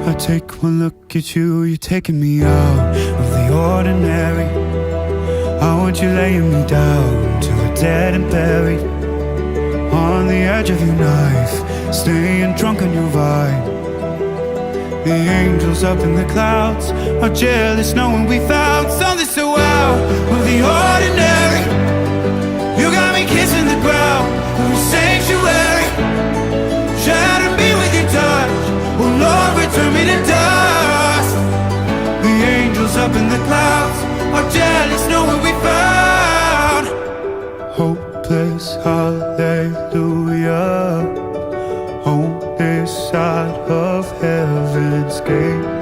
I take one look at you, you're taking me out of the ordinary. I want you laying me down to a dead and buried, on the edge of your knife, staying drunk on your vine. The angels up in the clouds are jealous knowing we found something so out of the ordinary. You got me kissing the ground of a sanctuary, shatter me with your touch, oh Lord, return me to dust. The angels up in the clouds are jealous knowing we found hopeless, hallelujah, on this side of heaven's gate.